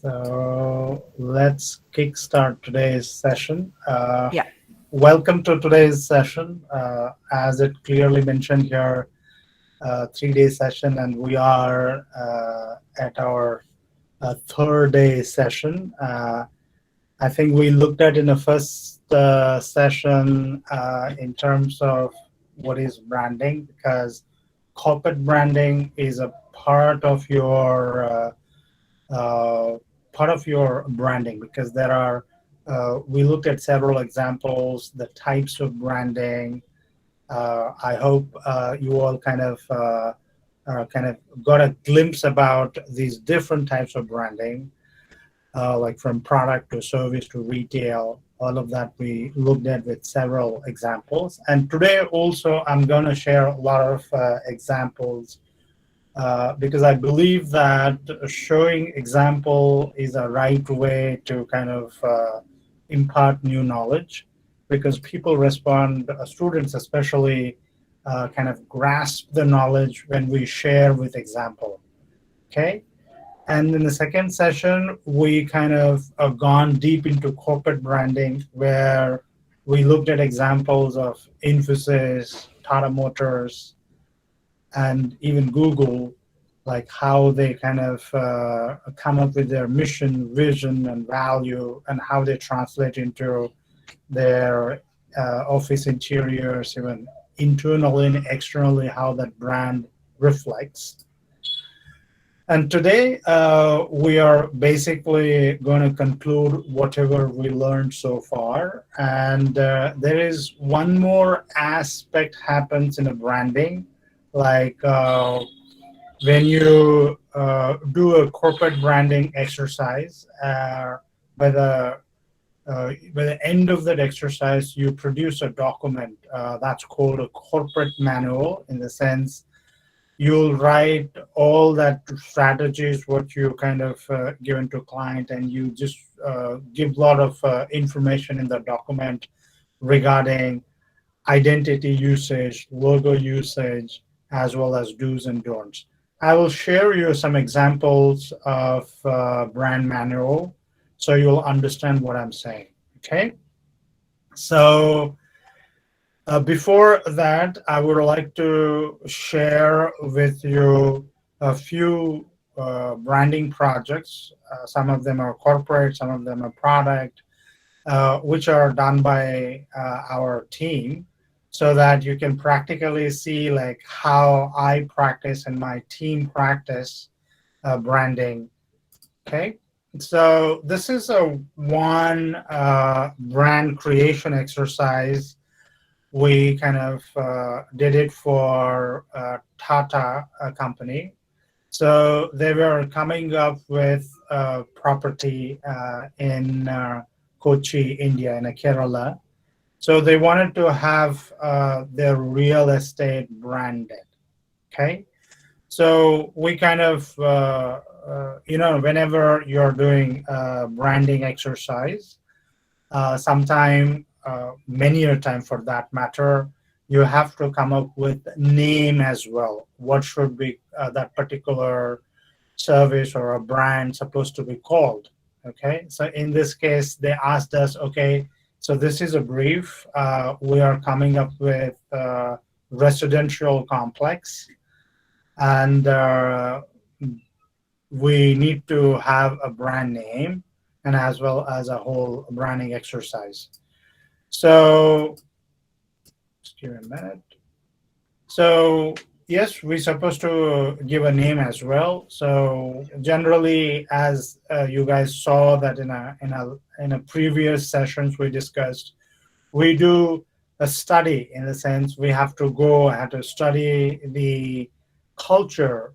So let's kickstart today's session. Yeah. Welcome to today's session. As it clearly mentioned here, 3-day session, and we are at our third day session. I think we looked at in the first session in terms of what is branding, because corporate branding is a uh, part of your branding, because there are we looked at several examples, the types of branding. I hope you all kind of got a glimpse about these different types of branding, like from product to service to retail. All of that we looked at with several examples. And today also I'm going to share a lot of examples because I believe that showing example is a right way to kind of impart new knowledge, because people respond, students especially, kind of grasp the knowledge when we share with example. Okay. And in the second session, we kind of gone deep into corporate branding, where we looked at examples of Infosys, Tata Motors, and even Google, like how they kind of come up with their mission, vision, and value, and how they translate into their office interiors, even internally and externally, how that brand reflects. And today we are basically going to conclude whatever we learned so far. And there is one more aspect happens in a branding, like when you do a corporate branding exercise, by the end of that exercise, you produce a document that's called a corporate manual, in the sense you'll write all that strategies, what you kind of given to client, and you just give a lot of information in the document regarding identity usage, logo usage, as well as do's and don'ts. I will share you some examples of brand manual so you'll understand what I'm saying. Okay. So before that, I would like to share with you a few branding projects. Some of them are corporate, some of them are product, which are done by our team, so that you can practically see like how I practice and my team practice branding. Okay. So this is a one brand creation exercise. We kind of did it for Tata company. So they were coming up with a property in Kochi, India, in Kerala. So they wanted to have their real estate branded. Okay. So we kind of, whenever you're doing a branding exercise, many a time for that matter, you have to come up with name as well. What should be that particular service or a brand supposed to be called? Okay, so in this case, they asked us, okay, so this is a brief. We are coming up with residential complex, and we need to have a brand name and as well as a whole branding exercise. So just give me a minute. So yes, we're supposed to give a name as well. So generally, as you guys saw that in a previous sessions we discussed, we do a study, in the sense we have to study the culture,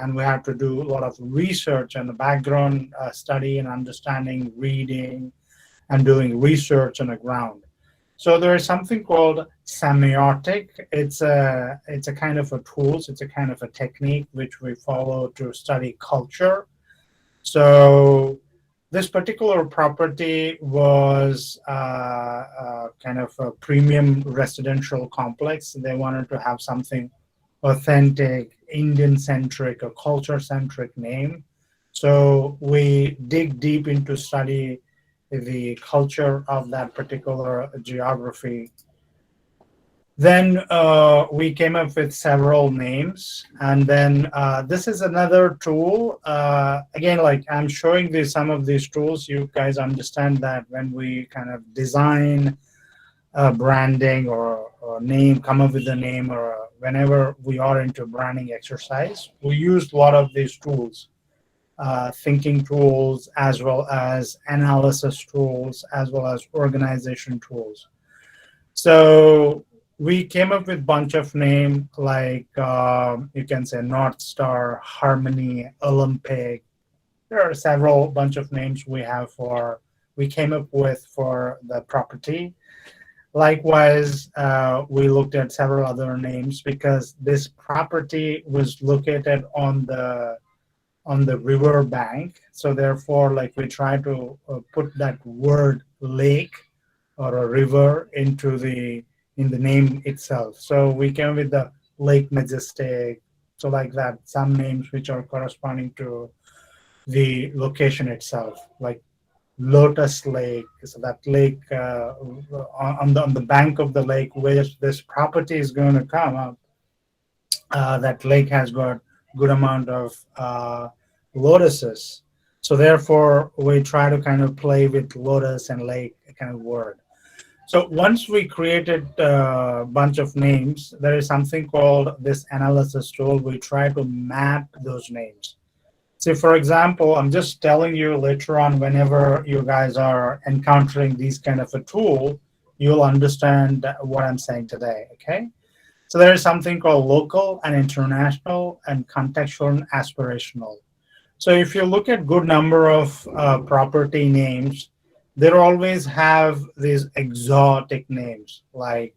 and we have to do a lot of research and the background study and understanding, reading, and doing research on the ground. So there is something called semiotic. It's a kind of a tools. It's a kind of a technique which we follow to study culture. So this particular property was kind of a premium residential complex. They wanted to have something authentic, Indian-centric, or culture-centric name. So we dig deep into study the culture of that particular geography. Then we came up with several names, and then this is another tool. Again, like I'm showing you some of these tools, you guys understand that when we kind of design branding or name, come up with a name, or whenever we are into branding exercise, we use a lot of these tools, thinking tools, as well as analysis tools, as well as organization tools. So we came up with a bunch of names like you can say North Star, Harmony, Olympic. There are several bunch of names we came up with for the property. Likewise, we looked at several other names because this property was located on the river bank. So therefore, like we try to put that word lake or a river in the name itself. So we came with the Lake Majestic. So like that, some names which are corresponding to the location itself, like Lotus Lake. So that lake on the bank of the lake where this property is going to come up, that lake has got good amount of lotuses. So therefore, we try to kind of play with lotus and lake kind of word. So once we created a bunch of names, there is something called this analysis tool. We try to map those names. So for example, I'm just telling you later on, whenever you guys are encountering these kind of a tool, you'll understand what I'm saying today, okay? So there is something called local and international and contextual and aspirational. So if you look at good number of property names, they always have these exotic names like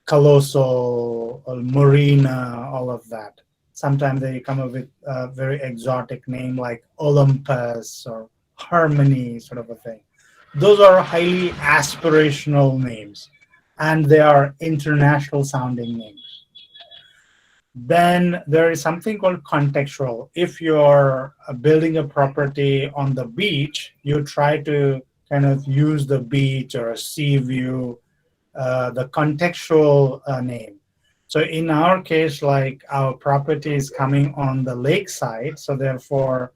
Colossal or Marina, all of that. Sometimes they come up with a very exotic name like Olympus or Harmony, sort of a thing. Those are highly aspirational names, and they are international sounding names. Then there is something called contextual. If you're building a property on the beach, you try to kind of use the beach or a sea view, the contextual name. So in our case, like our property is coming on the lakeside, so therefore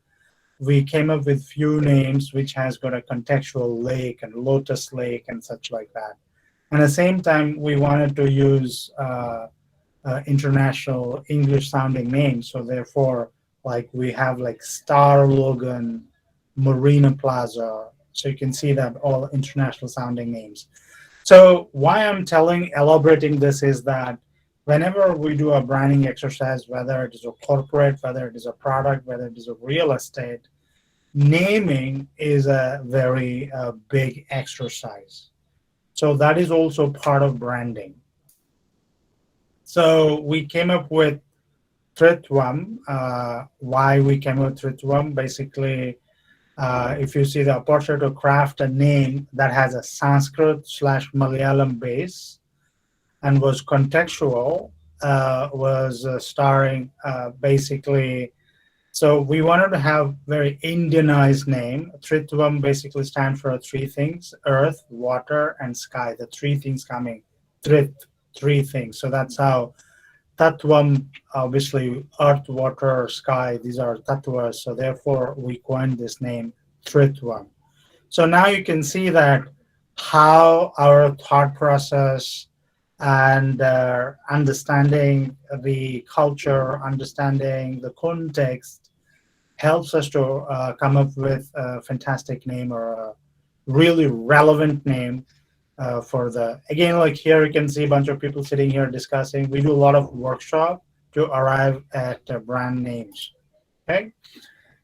we came up with few names which has got a contextual lake and Lotus Lake and such like that. And at the same time, we wanted to use international English sounding names. So therefore, like we have like Star Logan, Marina Plaza. So you can see that all international sounding names. So why I'm elaborating this is that whenever we do a branding exercise, whether it is a corporate, whether it is a product, whether it is a real estate, naming is a very big exercise. So that is also part of branding. So we came up with Tritwam. Why we came up with Tritwam? Basically, if you see the opportunity to craft a name that has a Sanskrit/Malayalam base and was contextual, was starring basically. So we wanted to have very Indianized name. Tritwam basically stands for three things: earth, water, and sky. The three things coming. Trit, three things. So that's how Tattvam, obviously, earth, water, sky, these are tattvas. So therefore, we coined this name, Tritvam. So now you can see that how our thought process and understanding the culture, understanding the context, helps us to come up with a fantastic name or a really relevant name for the, again, like here you can see a bunch of people sitting here discussing. We do a lot of workshop to arrive at brand names. Okay,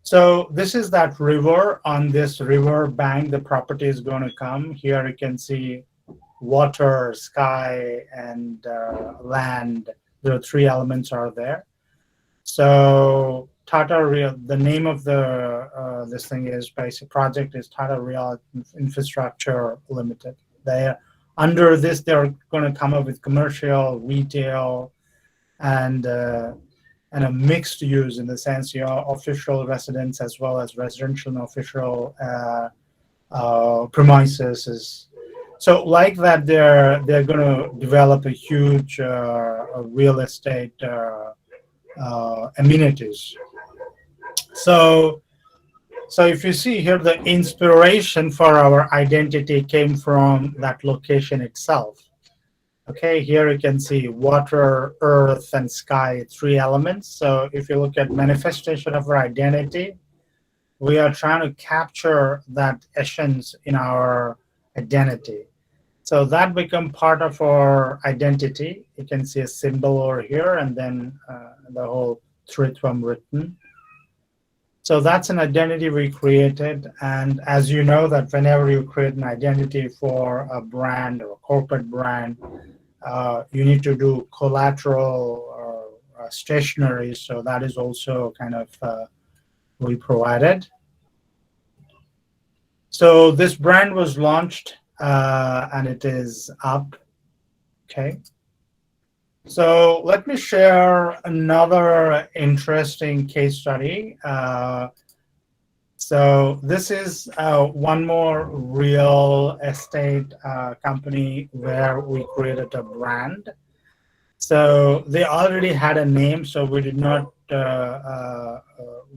so this is that river. On this river bank, the property is going to come. Here you can see water, sky, and land. The three elements are there. So Tata Real, the name of the this thing is basic project is Tata Real Infrastructure Limited. They under this they're going to come up with commercial, retail, and and a mixed use in the sense your official residence as well as residential and official premises is. So like that, they're going to develop a huge real estate amenities. So if you see here, the inspiration for our identity came from that location itself. Okay, here you can see water, earth, and sky, three elements. So if you look at manifestation of our identity, we are trying to capture that essence in our identity. So that become part of our identity. You can see a symbol over here, and then the whole Trithvam written. So that's an identity we created. And as you know, that whenever you create an identity for a brand or a corporate brand, you need to do collateral or stationery. So that is also kind of we provided. So this brand was launched and it is up. Okay. So let me share another interesting case study. So this is one more real estate company where we created a brand. So they already had a name, so we did not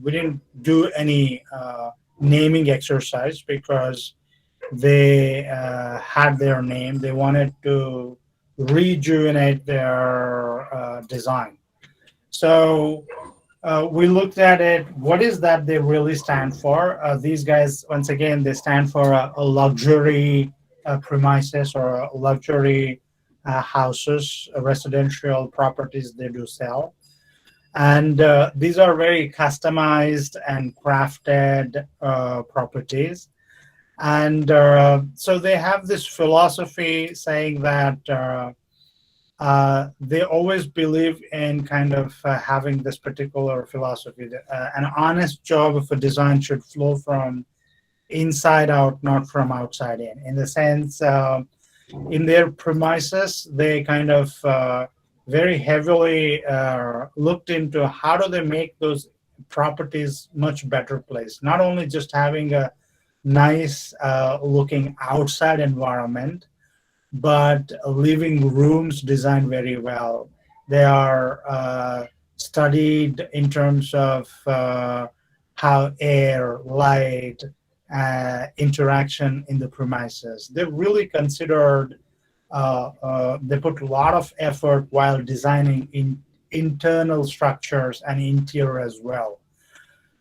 we didn't do any naming exercise because they had their name. They wanted to rejuvenate their design. So we looked at it. What is that they really stand for? These guys, once again, they stand for a luxury premises or a luxury houses, residential properties they do sell. And these are very customized and crafted properties. And so they have this philosophy saying that they always believe in kind of having this particular philosophy. An honest job of a design should flow from inside out, not from outside in. In the sense, in their premises, they kind of very heavily looked into how do they make those properties much better place. Not only just having a nice looking outside environment, but living rooms designed very well. They are studied in terms of how air, light, interaction in the premises. They really considered, they put a lot of effort while designing in internal structures and interior as well.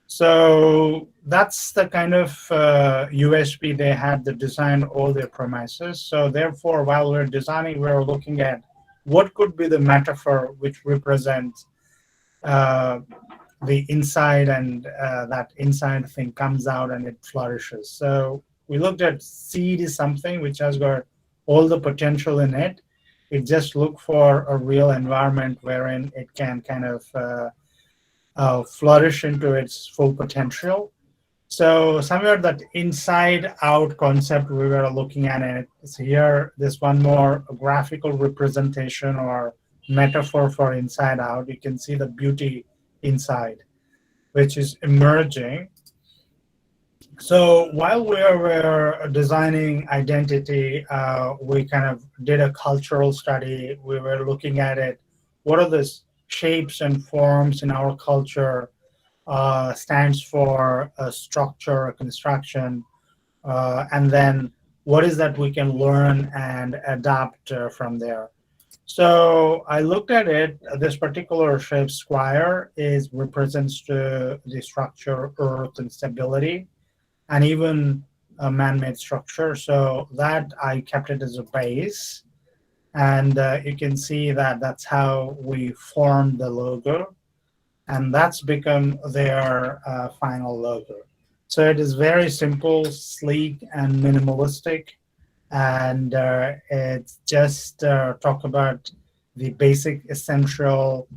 So that's the kind of USP they had to design all their premises. So therefore, while we're designing, we're looking at what could be the metaphor which represents the inside, and that inside thing comes out and it flourishes. So we looked at seed is something which has got all the potential in it. It just look for a real environment wherein it can kind of flourish into its full potential. So somewhere that inside out concept we were looking at it. So here, this one more graphical representation or metaphor for inside out. You can see the beauty inside, which is emerging. So while we were designing identity, we kind of did a cultural study. We were looking at it. What are the shapes and forms in our culture stands for a structure, a construction, and then what is that we can learn and adapt from there. So I looked at it. This particular shape, square, represents the structure, earth, and stability, and even a man-made structure. So that I kept it as a base. And you can see that that's how we formed the logo, and that's become their final logo. So it is very simple, sleek, and minimalistic, and it's just talk about the basic essential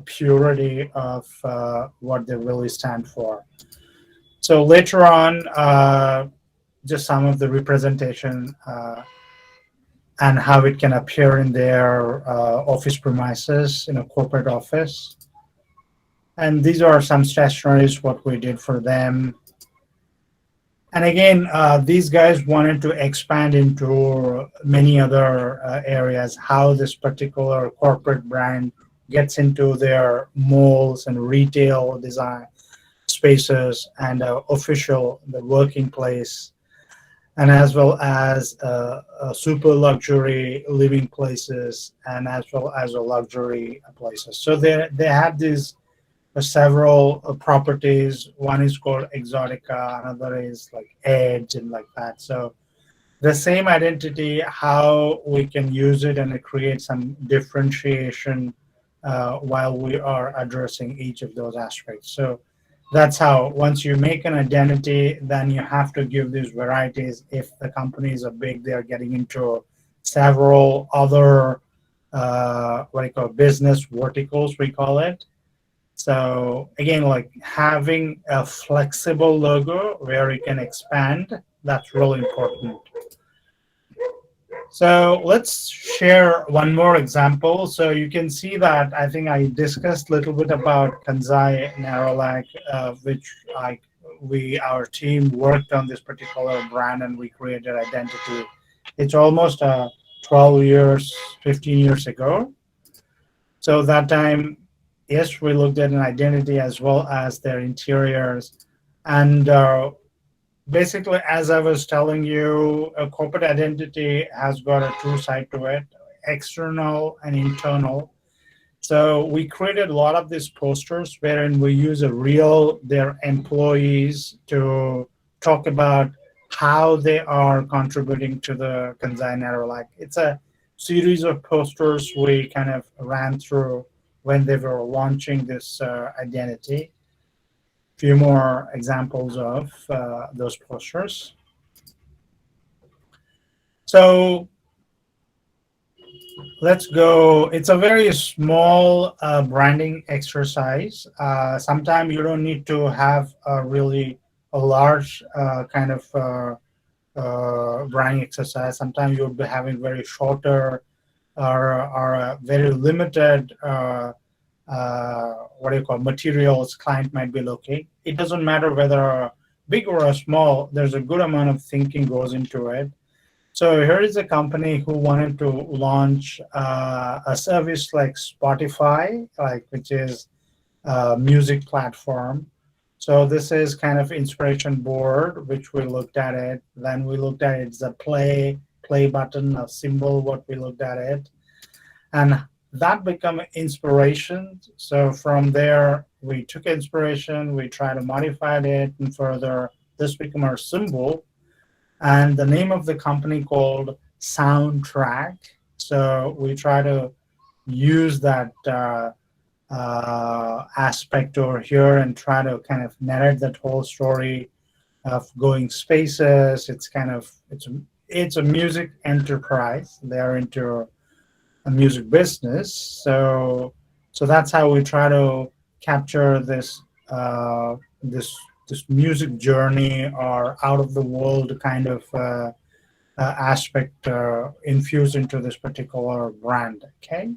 purity of what they really stand for. So later on, just some of the representation and how it can appear in their office premises in a corporate office. And these are some stationaries what we did for them. And again, these guys wanted to expand into many other areas, how this particular corporate brand gets into their malls and retail design spaces and official, the working place, and as well as super luxury living places and as well as a luxury places. So they have these several properties. One is called Exotica, another is like Edge and like that. So the same identity, how we can use it and create some differentiation while we are addressing each of those aspects. So that's how once you make an identity, then you have to give these varieties. If the companies are big, they are getting into several other what do you call business verticals, we call it. So again, like having a flexible logo where you can expand, that's really important. So let's share one more example. So you can see that I think I discussed a little bit about Kansai Narolac, which our team worked on this particular brand and we created identity. It's almost 12 years, 15 years ago. So that time, yes, we looked at an identity as well as their interiors. And basically, as I was telling you, a corporate identity has got a two side to it, external and internal. So we created a lot of these posters wherein we use their employees to talk about how they are contributing to the Kansai Narrow. It's a series of posters we kind of ran through when they were launching this identity. Few more examples of those posters. So let's go. It's a very small branding exercise. Sometimes you don't need to have a large kind of branding exercise. Sometimes you'll be having very shorter or very limited what do you call materials client might be looking. It doesn't matter whether big or small. There's a good amount of thinking goes into it. So here is a company who wanted to launch a service like Spotify, which is a music platform. So this is kind of inspiration board, which we looked at it. Then we looked at it's a play button, a symbol. What we looked at it, and that become inspiration. So from there, we took inspiration, we try to modify it, and further, this become our symbol and the name of the company called Soundtrack. So we try to use that aspect over here and try to kind of narrate that whole story of going spaces. It's a music enterprise. They're into a music business. So that's how we try to capture this music journey or out of the world kind of aspect infused into this particular brand. Okay,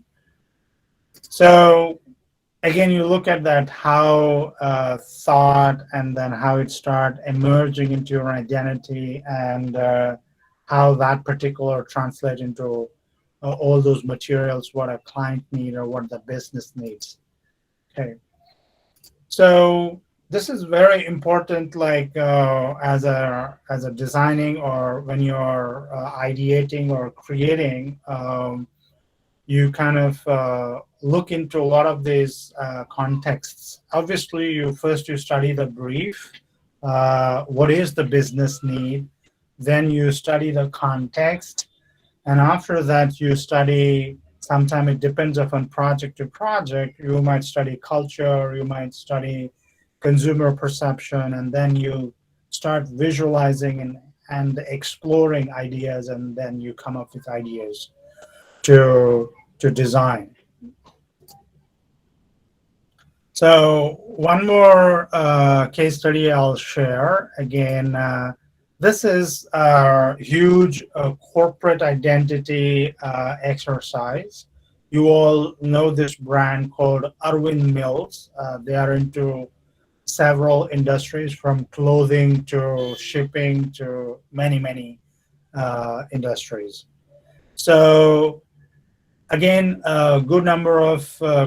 so again, you look at that how thought and then how it start emerging into your identity and how that particular translate into all those materials, what a client need or what the business needs. Okay, so this is very important, like as a designing or when you're ideating or creating, you kind of look into a lot of these contexts. Obviously, you study the brief, what is the business need, then you study the context, and after that you study. Sometimes it depends upon project to project. You might study culture, you might study consumer perception, and then you start visualizing and exploring ideas, and then you come up with ideas to design. So one more case study I'll share. Again, this is a huge corporate identity exercise. You all know this brand called Irwin Mills. They are into several industries from clothing to shipping to many industries. So again, a good number of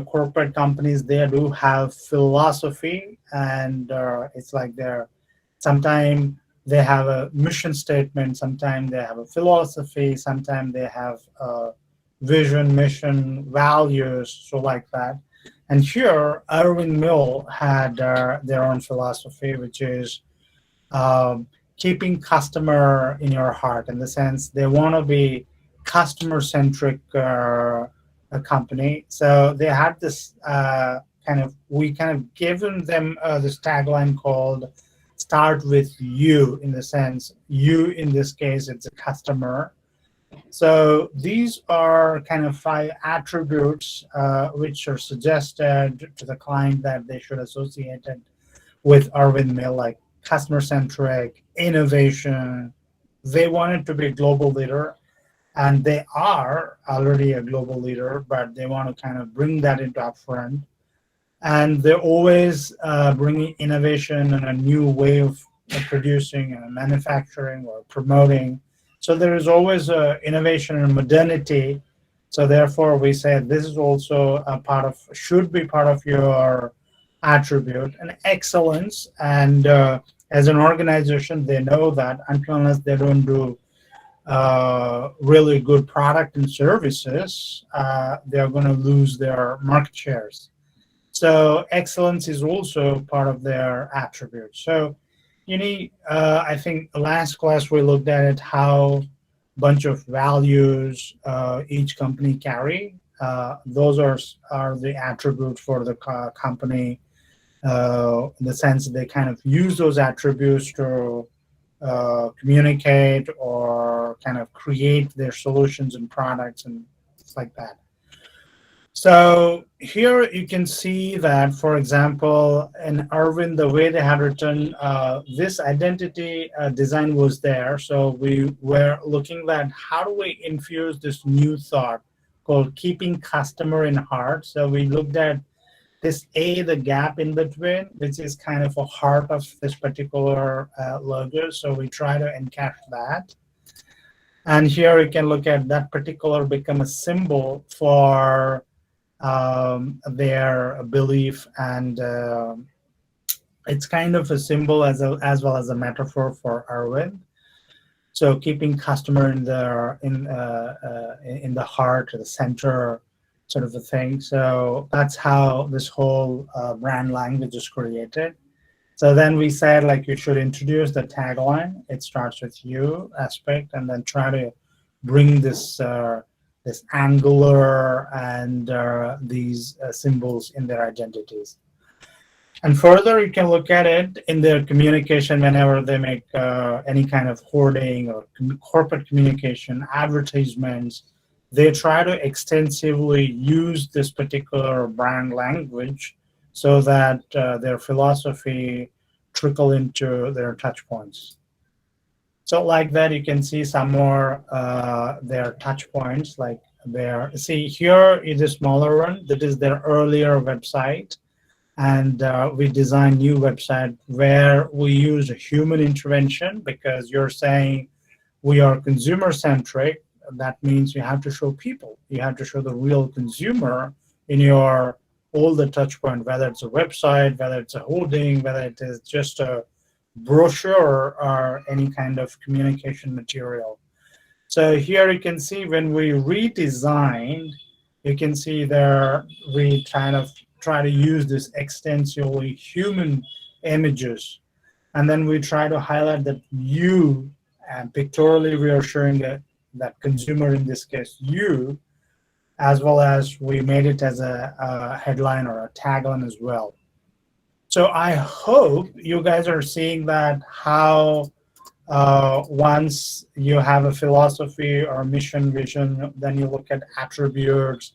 corporate companies, they do have philosophy, and it's like they're sometimes they have a mission statement, sometimes they have a philosophy, sometimes they have a vision, mission, values, so like that. And here, Irwin Mill had their own philosophy, which is um, keeping customer in your heart, in the sense they want to be customer centric company. So they had this we kind of given them this tagline called start with you, in the sense you in this case it's a customer. So these are kind of 5 attributes which are suggested to the client that they should associate it with Irwin Mill, like customer centric, innovation. They wanted to be a global leader, and they are already a global leader, but they want to kind of bring that into upfront. And they're always bringing innovation and a new way of producing and manufacturing or promoting. So there is always innovation and modernity. So therefore, we say this is also a should be part of your attribute and excellence. And as an organization, they know that until unless they don't do really good product and services, they're going to lose their market shares. So excellence is also part of their attributes. So you need, I think last class we looked at it, how bunch of values each company carry. Those are the attributes for the company, in the sense that they kind of use those attributes to communicate or kind of create their solutions and products and stuff like that. So here you can see that, for example, in Irwin, the way they had written this identity design was there. So we were looking at how do we infuse this new thought called keeping customer in heart. So we looked at this the gap in between, which is kind of a heart of this particular logo. So we try to encash that. And here you can look at that particular become a symbol for their belief, and it's kind of a symbol as well as a metaphor for Irwin. So keeping customer in the heart, or the center, sort of a thing. So that's how this whole brand language is created. So then we said, like, you should introduce the tagline. It starts with you aspect, and then try to bring this this angular and these symbols in their identities. And further, you can look at it in their communication whenever they make any kind of hoarding or corporate communication, advertisements. They try to extensively use this particular brand language so that their philosophy trickle into their touch points. So like that, you can see some more their touch points. Like see here is a smaller one. That is their earlier website. And we design new website where we use a human intervention, because you're saying we are consumer centric. That means you have to show people. You have to show the real consumer in your all the touch point, whether it's a website, whether it's a hoarding, whether it is just a brochure or any kind of communication material. So here you can see when we redesigned, you can see there we kind of try to use this extensively human images, and then we try to highlight that you, and pictorially we are showing that consumer, in this case you, as well as we made it as a headline or a tagline as well. So I hope you guys are seeing that how once you have a philosophy or mission, vision, then you look at attributes,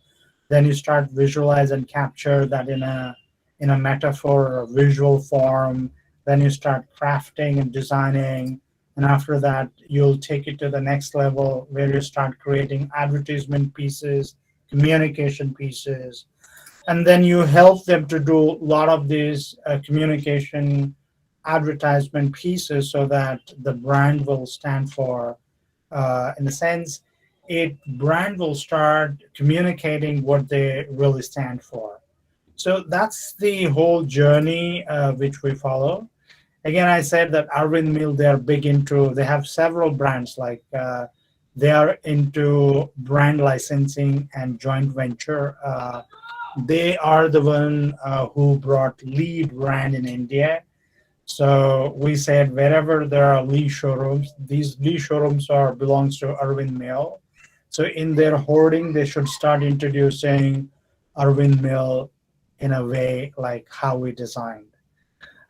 then you start visualize and capture that in a metaphor or a visual form, then you start crafting and designing, and after that you'll take it to the next level where you start creating advertisement pieces, communication pieces, and then you help them to do a lot of these communication advertisement pieces so that the brand will stand for, in a sense, brand will start communicating what they really stand for. So that's the whole journey which we follow. Again, I said that Irwin Mill, they have several brands, like they are into brand licensing and joint venture. They are the one who brought Lee brand in India. So we said wherever there are Lee showrooms, these Lee showrooms belongs to Irwin Mill. So in their hoarding, they should start introducing Irwin Mill in a way like how we designed.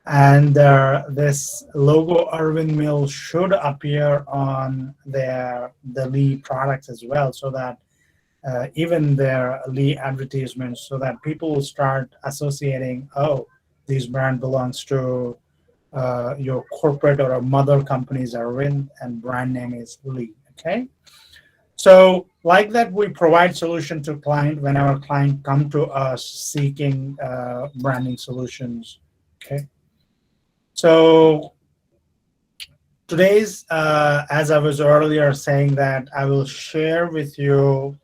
And this logo Irwin Mill should appear on the Lee products as well, so that even their Lee advertisements, so that people will start associating, oh, this brand belongs to your corporate or a mother company's Irwin, and brand name is Lee. Okay. So like that, we provide solution to client when our client come to us seeking branding solutions. Okay. So today's, as I was earlier saying, that I will share with you,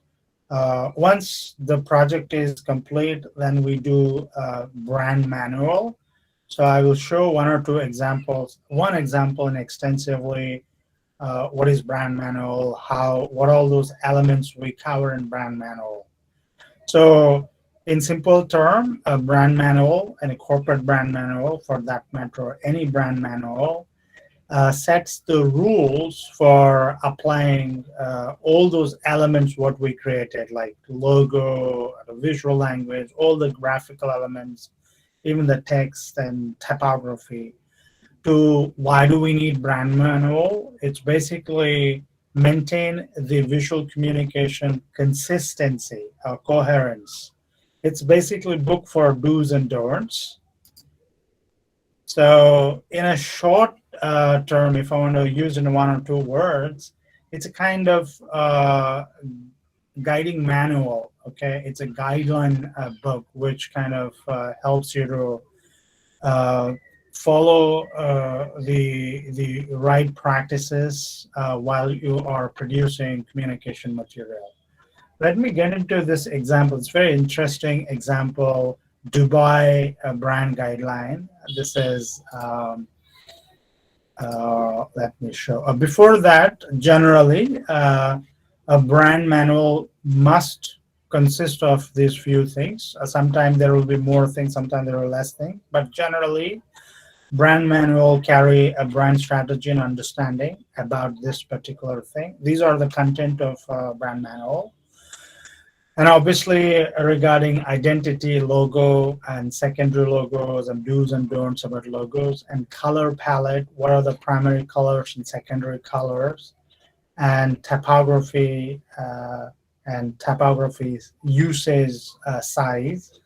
once the project is complete, then we do a brand manual. So I will show one or two examples, one example, and extensively what is brand manual, what all those elements we cover in brand manual. So in simple term, a brand manual and a corporate brand manual, for that matter, any brand manual, sets the rules for applying all those elements what we created, like logo, the visual language, all the graphical elements, even the text and typography. To why do we need brand manual? It's basically maintain the visual communication consistency or coherence. It's basically book for do's and don'ts. So in a short term, if I want to use in one or two words, it's a kind of guiding manual. Okay, it's a guideline book which kind of helps you to follow the right practices while you are producing communication material. Let me get into this example. It's a very interesting example. Dubai brand guideline. This is, let me show. Before that, generally, a brand manual must consist of these few things. Sometimes there will be more things, sometimes there are less things, but generally, brand manual carry a brand strategy and understanding about this particular thing. These are the content of brand manual. And obviously regarding identity, logo, and secondary logos, and do's and don'ts about logos, and color palette, what are the primary colors and secondary colors, and typography usage size.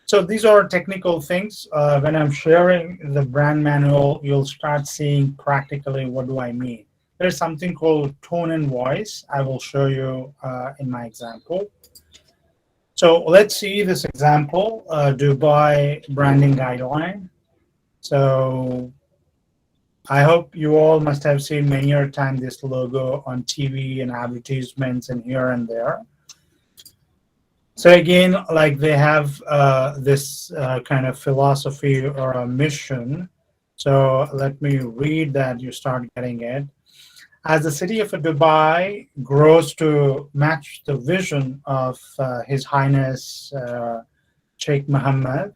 So these are technical things. When I'm sharing the brand manual, you'll start seeing practically what do I mean. There's something called tone and voice. I will show you in my example. So let's see this example, Dubai branding guideline. So I hope you all must have seen many a time this logo on TV and advertisements and here and there. So again, like they have this kind of philosophy or a mission. So let me read that, you start getting it. As the city of Dubai grows to match the vision of His Highness Sheikh Mohammed,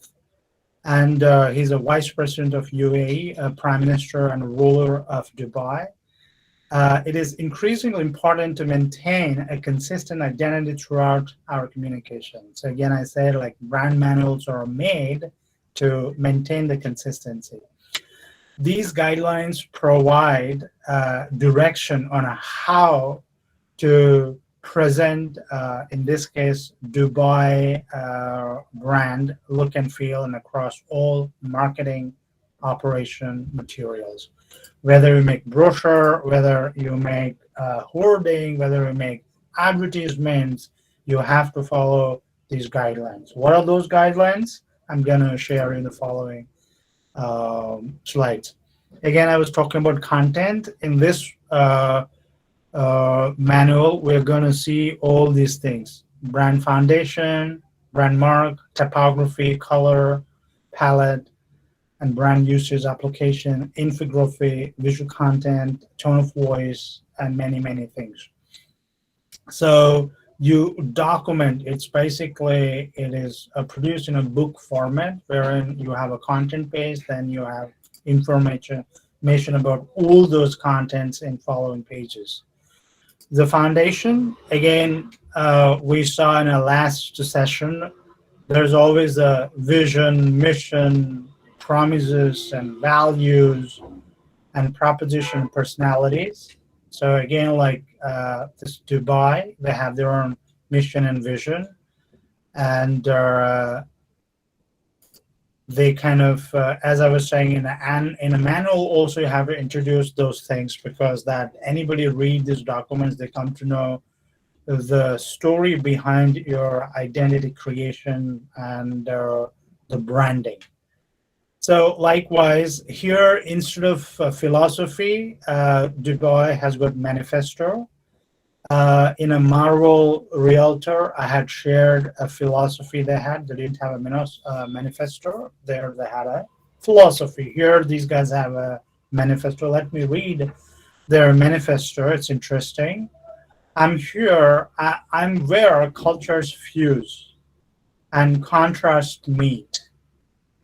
and he's a Vice President of UAE, a Prime Minister and ruler of Dubai, it is increasingly important to maintain a consistent identity throughout our communication. So again, I said, like, brand manuals are made to maintain the consistency. These guidelines provide direction on how to present, in this case, Dubai brand look and feel, and across all marketing operation materials. Whether you make brochure, whether you make hoarding, whether you make advertisements, you have to follow these guidelines. What are those guidelines? I'm going to share in the following slides. Again, I was talking about content. In this manual, we're going to see all these things: brand foundation, brand mark, typography, color, palette, and brand usage application, infography, visual content, tone of voice, and many, many things. So you document, it's basically, it is produced in a book format wherein you have a content page, then you have information about all those contents in following pages. The foundation, again, we saw in our last session, there's always a vision, mission, promises, and values, and proposition personalities. So again, like this Dubai, they have their own mission and vision, and they kind of, as I was saying, in a manual, also you have to introduce those things, because that anybody read these documents, they come to know the story behind your identity creation and the branding. So likewise, here, instead of philosophy, Dubai has got manifesto. In a Marvel Realtor, I had shared a philosophy they had. They didn't have a manifesto. There they had a philosophy. Here, these guys have a manifesto. Let me read their manifesto. It's interesting. I'm where cultures fuse and contrast meet,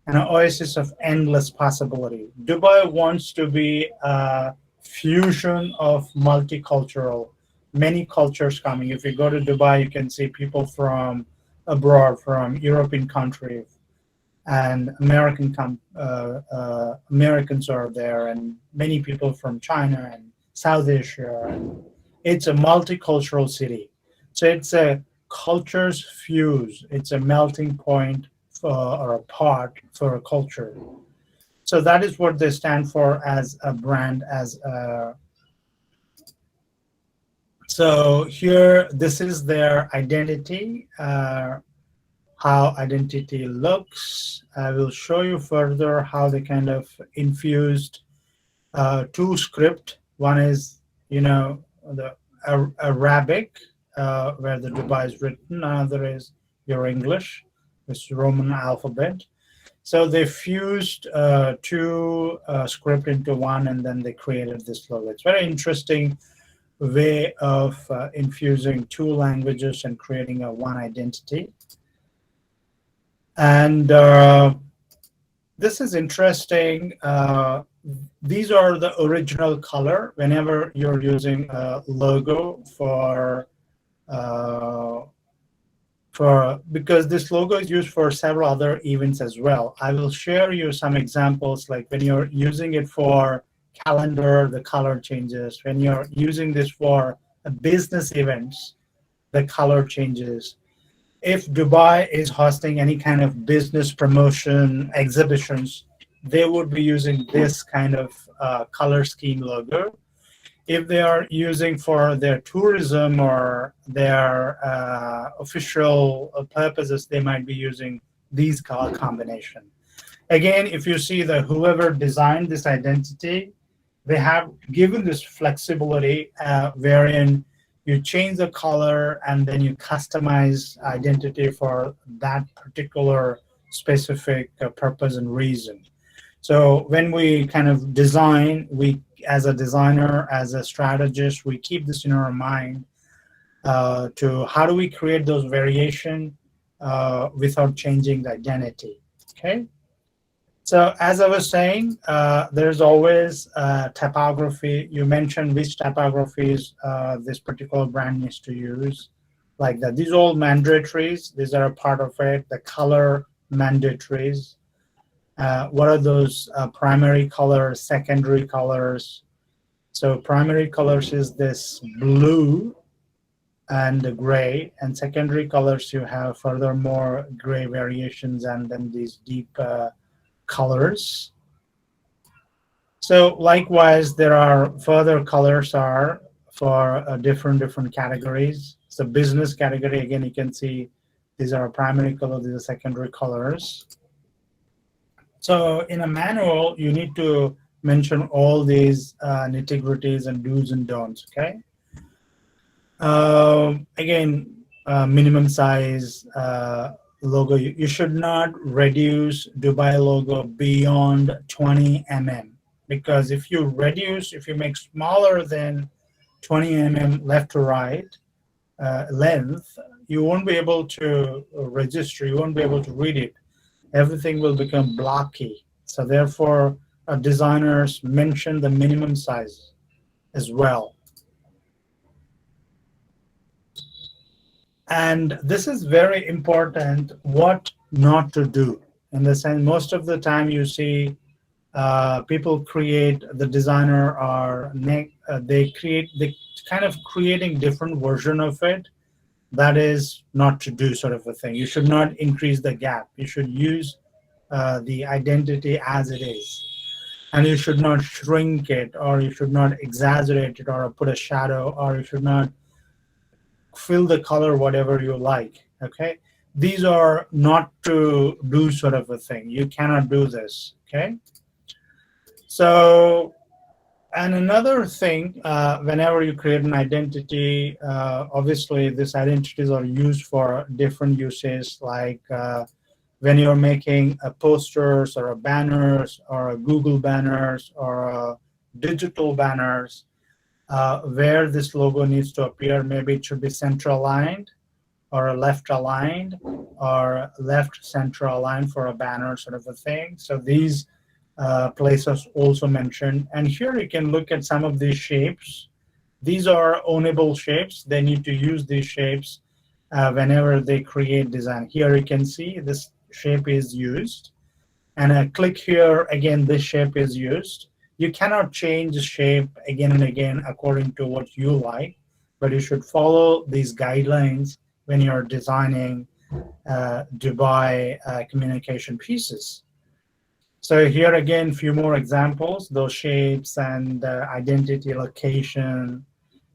an oasis of endless possibility. Dubai wants to be a fusion of multicultural, many cultures coming. If you go to Dubai, you can see people from abroad, from European countries, and Americans are there, and many people from China and South Asia. It's a multicultural city. So it's a cultures fuse. It's a melting point or a pot for a culture. So that is what they stand for as a brand, so here, this is their identity, how identity looks. I will show you further how they kind of infused two script. One is, the Arabic, where the Dubai is written. Another is your English, which is Roman alphabet. So they fused two script into one, and then they created this logo. It's very interesting way of infusing two languages and creating a one identity. And this is interesting. These are the original color. Whenever you're using a logo because this logo is used for several other events as well. I will share you some examples, like when you're using it for calendar, the color changes. When you're using this for business events, the color changes. If Dubai is hosting any kind of business promotion exhibitions, they would be using this kind of color scheme logo. If they are using for their tourism or their official purposes, they might be using these color combination. Again, if you see that whoever designed this identity, they have given this flexibility wherein you change the color and then you customize identity for that particular specific purpose and reason. So when we kind of design, we, as a designer, as a strategist, we keep this in our mind to how do we create those variation without changing the identity, okay? So as I was saying, there's always typography. You mentioned which typographies this particular brand needs to use, like that. These are all mandatories. These are a part of it. The color mandatories. What are those primary colors, secondary colors? So primary colors is this blue and the gray, and secondary colors you have furthermore gray variations and then these deep colors. So likewise, there are further colors are for different categories. So business category, again, you can see these are primary color, these are secondary colors. So in a manual, you need to mention all these nitty-gritties and do's and don'ts, okay? Again, minimum size logo. You should not reduce Dubai logo beyond 20 mm, because if you make smaller than 20 mm left to right length, you won't be able to register, you won't be able to read it. Everything will become blocky. So therefore, designers mention the minimum size as well. And this is very important, what not to do. In the sense, most of the time you see people create, the designer or they kind of creating different version of it. That is not to do, sort of a thing. You should not increase the gap. You should use the identity as it is. And you should not shrink it, or you should not exaggerate it, or put a shadow, or you should not fill the color whatever you like, okay? These are not to do, sort of a thing. You cannot do this, okay? So, and another thing, whenever you create an identity, obviously these identities are used for different uses, like when you're making posters or banners or Google banners or digital banners, where this logo needs to appear. Maybe it should be center aligned or left aligned or left center aligned for a banner, sort of a thing. So these places also mentioned. And here you can look at some of these shapes. These are ownable shapes. They need to use these shapes whenever they create design. Here you can see this shape is used. And I click here, again, this shape is used. You cannot change the shape again and again according to what you like, but you should follow these guidelines when you're designing Dubai communication pieces. So here again, a few more examples, those shapes and identity, location.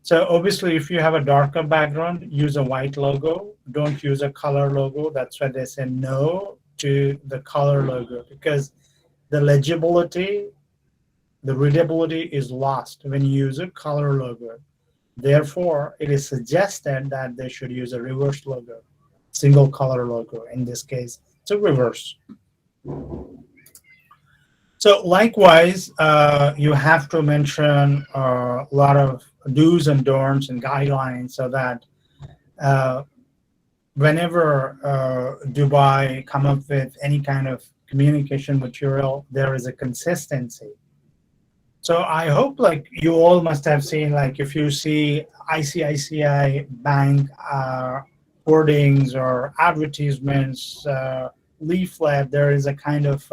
So obviously, if you have a darker background, use a white logo. Don't use a color logo. That's why they say no to the color logo, because the legibility, the readability is lost when you use a color logo. Therefore, it is suggested that they should use a reverse logo, single color logo. In this case, it's a reverse. So likewise, you have to mention a lot of do's and don'ts and guidelines so that whenever Dubai come up with any kind of communication material, there is a consistency. So I hope, like, you all must have seen, like, if you see ICICI Bank hoardings or advertisements, leaflet, there is a kind of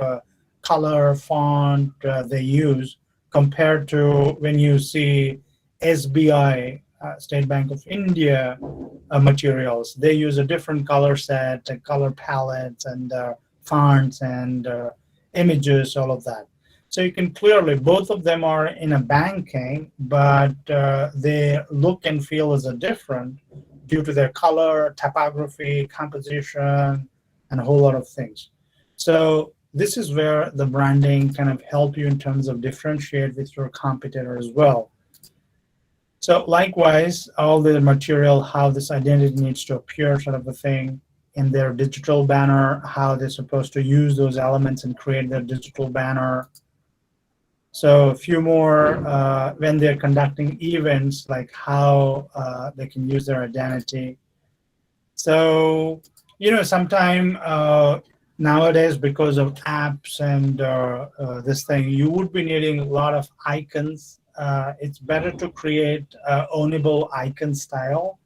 color font they use compared to when you see SBI, State Bank of India materials. They use a different color set, color palettes, and fonts and images, all of that. So you can clearly, both of them are in a banking, but they look and feel as a different due to their color, typography, composition, and a whole lot of things. So this is where the branding kind of help you in terms of differentiate with your competitor as well. So likewise, all the material, how this identity needs to appear, sort of a thing, in their digital banner, how they're supposed to use those elements and create their digital banner. So a few more when they're conducting events, like how they can use their identity. So, you know, sometime nowadays, because of apps and this thing, you would be needing a lot of icons. It's better to create ownable icon style.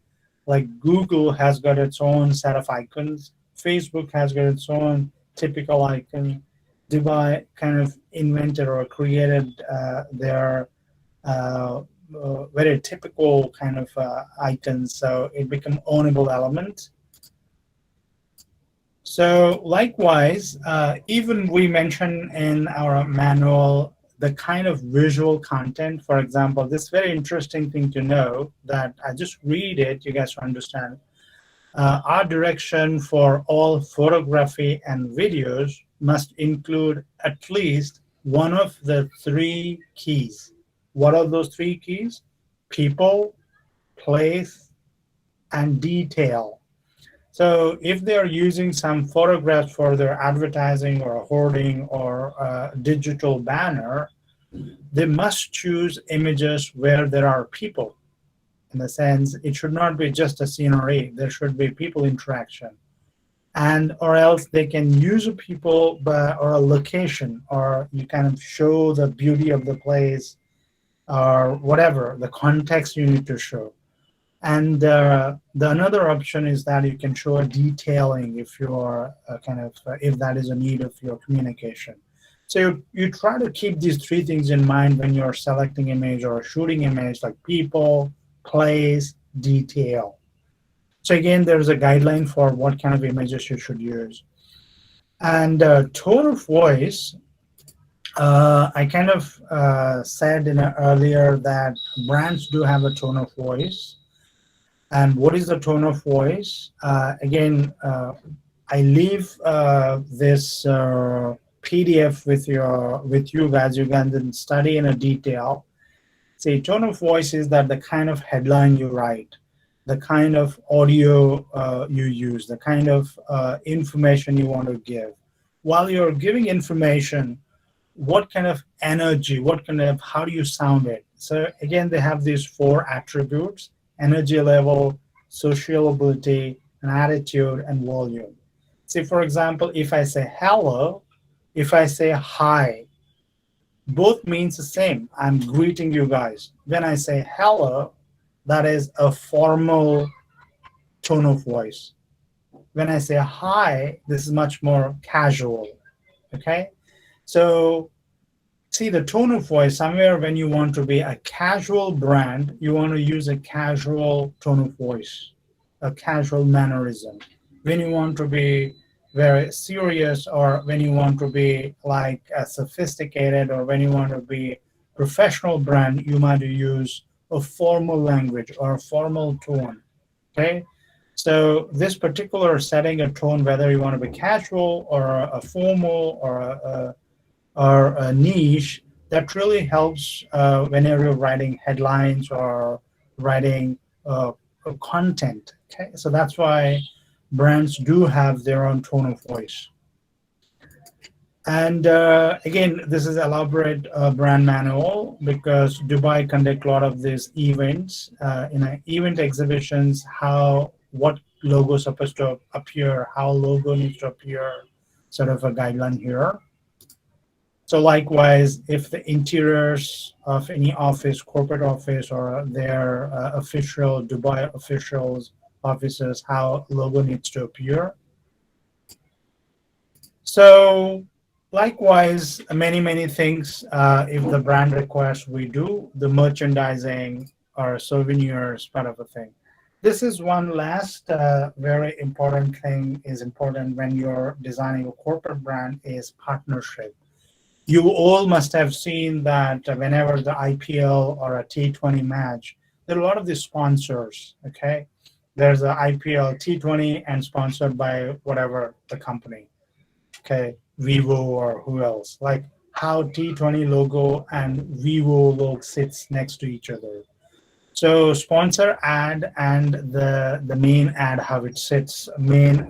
Like Google has got its own set of icons. Facebook has got its own typical icon. Dubai kind of invented or created their very typical kind of icons, so it become ownable element. So likewise, even we mention in our manual the kind of visual content. For example, this very interesting thing to know that I just read it, you guys understand. Our direction for all photography and videos must include at least one of the three keys. What are those three keys? People, place, and detail. So if they're using some photographs for their advertising or a hoarding or a digital banner, they must choose images where there are people. In the sense, it should not be just a scenery. There should be people interaction, and or else they can use a people or a location, or you kind of show the beauty of the place or whatever the context you need to show. And the another option is that you can show a detailing if you're if that is a need of your communication. So you try to keep these three things in mind when you're selecting image or shooting image, like people, place, detail. So again, there's a guideline for what kind of images you should use. And tone of voice, I kind of said earlier that brands do have a tone of voice. And what is the tone of voice? Again, I leave this PDF with you guys. You can then study in a detail. See, tone of voice is that the kind of headline you write, the kind of audio you use, the kind of information you want to give. While you're giving information, what kind of energy, how do you sound it? So again, they have these four attributes: energy level, sociability, and attitude, and volume. See, for example, if I say hello, if I say hi, both means the same. I'm greeting you guys. When I say hello, that is a formal tone of voice. When I say hi, this is much more casual. Okay? So see, the tone of voice, somewhere when you want to be a casual brand, you want to use a casual tone of voice, a casual mannerism. When you want to be very serious, or when you want to be like a sophisticated, or when you want to be professional brand, you might use a formal language or a formal tone. Okay? So this particular setting a tone, whether you want to be casual or a formal or a niche, that really helps whenever you're writing headlines or writing content. Okay, so that's why brands do have their own tone of voice. And again, this is elaborate brand manual, because Dubai conduct a lot of these events, in event exhibitions, what logo is supposed to appear, how logo needs to appear, sort of a guideline here. So likewise, if the interiors of any office, corporate office, or their official Dubai officials offices, how logo needs to appear. So likewise, many things, if the brand requests, we do the merchandising or souvenirs, part of a thing. This is one last very important thing is important when you're designing a corporate brand, is partnership. You all must have seen that whenever the IPL or a T20 match, there are a lot of these sponsors, okay? There's a IPL T20 and sponsored by whatever the company, okay? Vivo or who else. Like how T20 logo and Vivo logo sits next to each other. So sponsor ad and the main ad, how it sits, main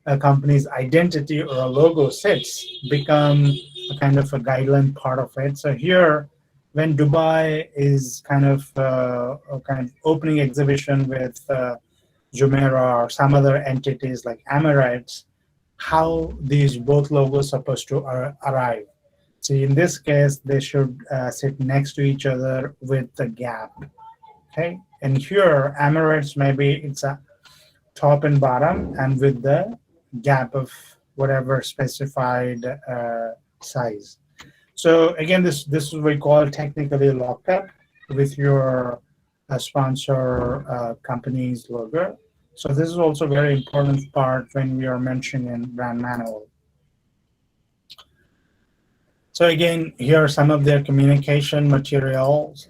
a company's identity or a logo sits, become a kind of a guideline part of it. So here, when Dubai is kind of opening exhibition with Jumeirah or some other entities like Emirates, how these both logos supposed to arrive. So in this case, they should sit next to each other with the gap. Okay, and here Emirates, maybe it's a top and bottom, and with the gap of whatever specified size. So again, this is what we call technically locked up with your sponsor company's logo. So this is also a very important part when we are mentioning in brand manual. So again, here are some of their communication materials.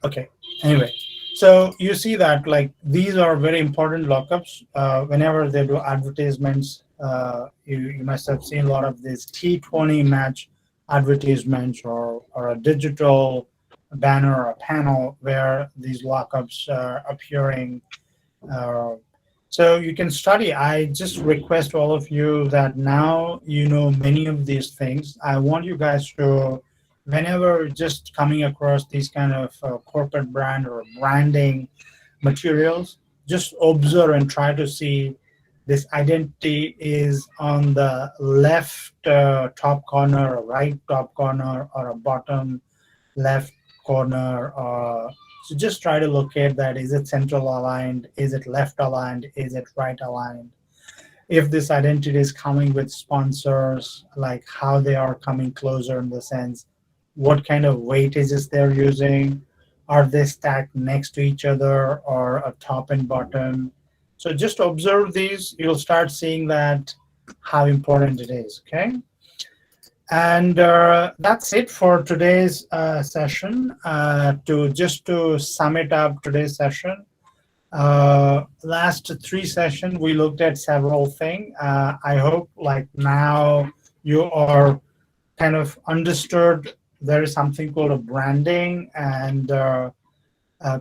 Okay, anyway, so you see that like these are very important lookups. Whenever they do advertisements, you must have seen a lot of these T20 match advertisements, or a digital banner or a panel where these lockups are appearing. uh, so you can study. I just request all of you that now you know many of these things. I want you guys to, whenever just coming across these kind of corporate brand or branding materials, just observe and try to see this identity is on the left top corner, or right top corner, or a bottom left corner. So just try to locate that. Is it central aligned? Is it left aligned? Is it right aligned? If this identity is coming with sponsors, like how they are coming closer, in the sense, what kind of weightages they're using, are they stacked next to each other or a top and bottom? So just observe these. You'll start seeing that how important it is. Okay. And that's it for today's session. To sum it up, today's session, last three sessions we looked at several things. I hope like now you are kind of understood there is something called a branding, and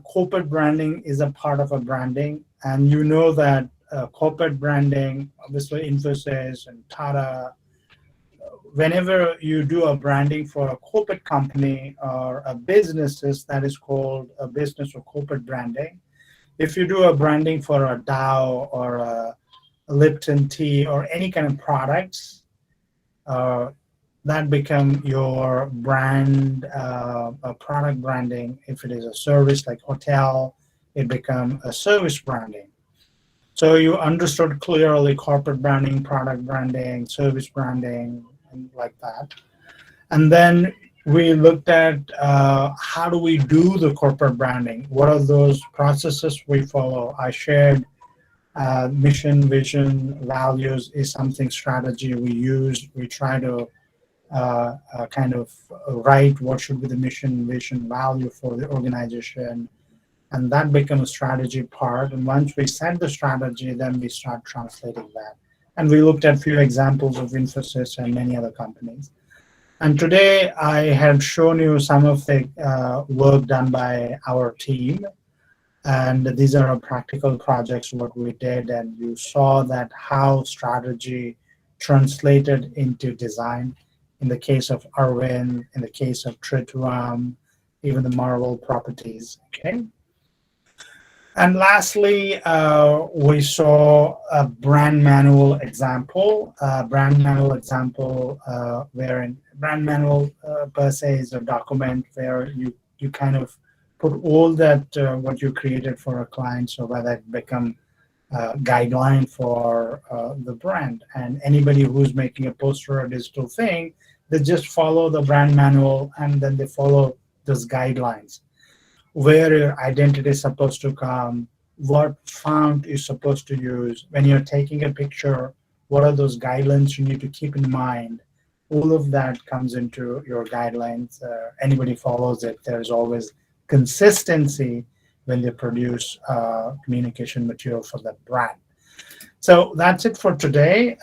corporate branding is a part of a branding. And you know that corporate branding, obviously Infosys and Tata, whenever you do a branding for a corporate company or a businesses, that is called a business or corporate branding. If you do a branding for a Dow or a Lipton tea or any kind of products, that become your brand, a product branding. If it is a service like hotel, it become a service branding. So you understood clearly corporate branding, product branding, service branding, and like that. And then we looked at how do we do the corporate branding? What are those processes we follow? I shared mission, vision, values is something strategy we use. We try to kind of write what should be the mission, vision, value for the organization. And that becomes a strategy part. And once we set the strategy, then we start translating that. And we looked at a few examples of Infosys and many other companies. And today I have shown you some of the work done by our team. And these are our practical projects, what we did. And you saw that how strategy translated into design. In the case of Irwin, in the case of Trituram, even the Marvel properties, okay? And lastly, we saw a brand manual example. Wherein brand manual per se is a document where you kind of put all that what you created for a client, so whether it become a guideline for the brand. And anybody who's making a poster or a digital thing, they just follow the brand manual and then they follow those guidelines. Where your identity is supposed to come, what font is supposed to use. When you're taking a picture, what are those guidelines you need to keep in mind? All of that comes into your guidelines. Anybody follows it, there's always consistency when they produce communication material for that brand. So that's it for today.